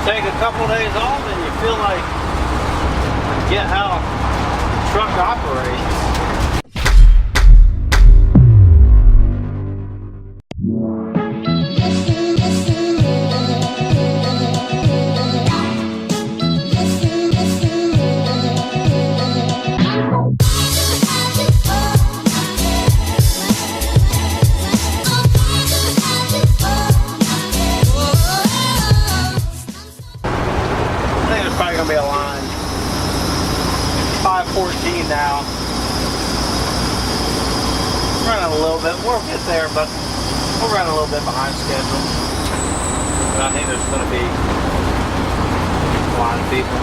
take a couple days off and you feel like you get how the truck operates. Be a line. 5:14 now. Running a little bit. We'll get there, but we're running a little bit behind schedule. But I think there's going to be a lot of people.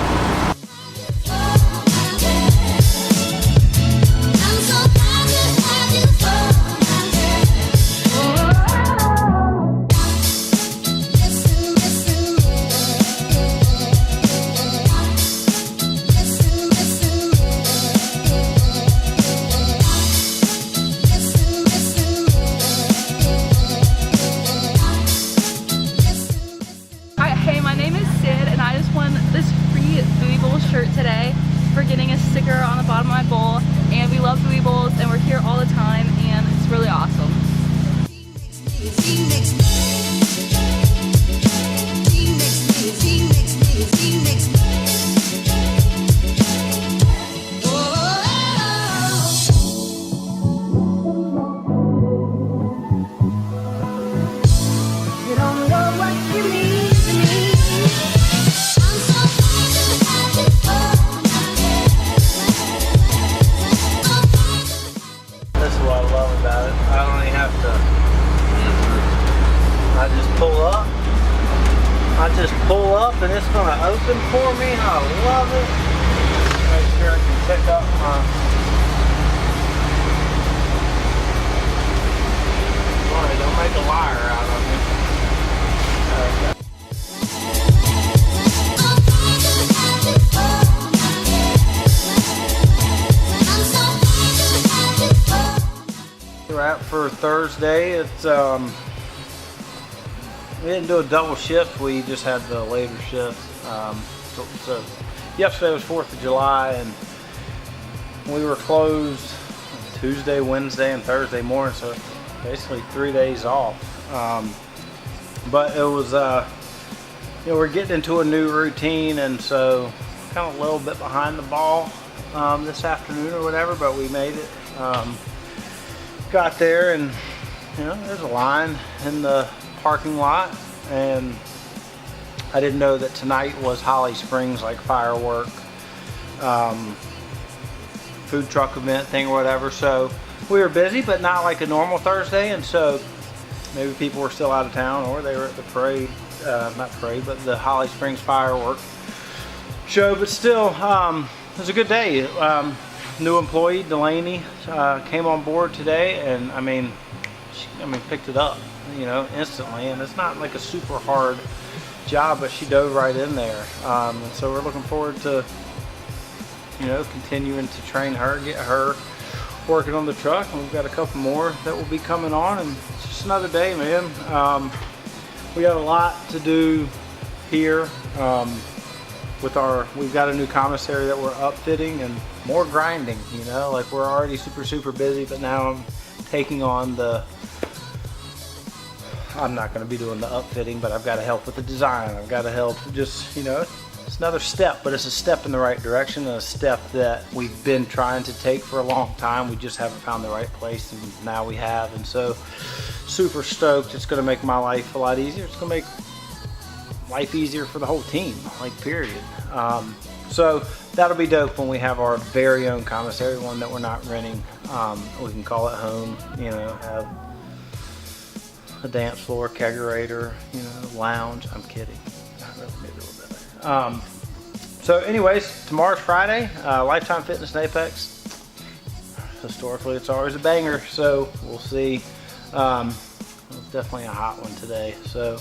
Today for getting a sticker on the bottom of my bowl, and we love Buoy bowls and we're here all the time and it's really awesome. You don't know what you mean to me. I just pull up and it's going to open for me. I love it. Make sure I can pick up my... Boy, don't make a liar out of me. Okay. Wrap for Thursday. It's we didn't do a double shift, we just had the later shift. So yesterday was 4th of July and we were closed Tuesday, Wednesday, and Thursday morning, so basically 3 days off. But it was, you know, we're getting into a new routine, and so kind of a little bit behind the ball this afternoon or whatever, but we made it. Got there and, you know, there's a line in the parking lot, and I didn't know that tonight was Holly Springs, like firework food truck event thing or whatever, so we were busy but not like a normal Thursday, and so maybe people were still out of town or they were at the parade, not parade, but the Holly Springs firework show. But still, it was a good day. New employee Delaney came on board today, and I mean picked it up, you know, instantly, and it's not like a super hard job, but she dove right in there, and so we're looking forward to, you know, continuing to train her, get her working on the truck, and we've got a couple more that will be coming on, and it's just another day, man. We got a lot to do here we've got a new commissary that we're upfitting and more grinding, you know, like we're already super busy, but now I'm taking on I'm not going to be doing the upfitting, but I've got to help with the design. I've got to help, just, you know, it's another step, but it's a step in the right direction, and a step that we've been trying to take for a long time. We just haven't found the right place, and now we have, and so super stoked. It's going to make my life a lot easier. It's going to make life easier for the whole team, like, period. So that'll be dope when we have our very own commissary, one that we're not renting. We can call it home, you know, have a dance floor, kegerator, you know, lounge. I'm kidding. Maybe a little bit. So anyways, tomorrow's Friday, Lifetime Fitness and Apex. Historically, it's always a banger, so we'll see. It's definitely a hot one today. So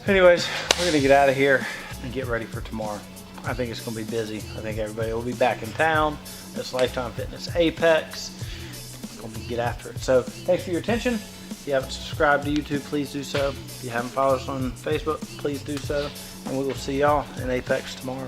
anyways, we're gonna get out of here and get ready for tomorrow. I think it's gonna be busy. I think everybody will be back in town. It's Lifetime Fitness Apex. We'll get after it. So thanks for your attention. If you haven't subscribed to YouTube, please do so. If you haven't followed us on Facebook, please do so. and we will see y'all in Apex tomorrow.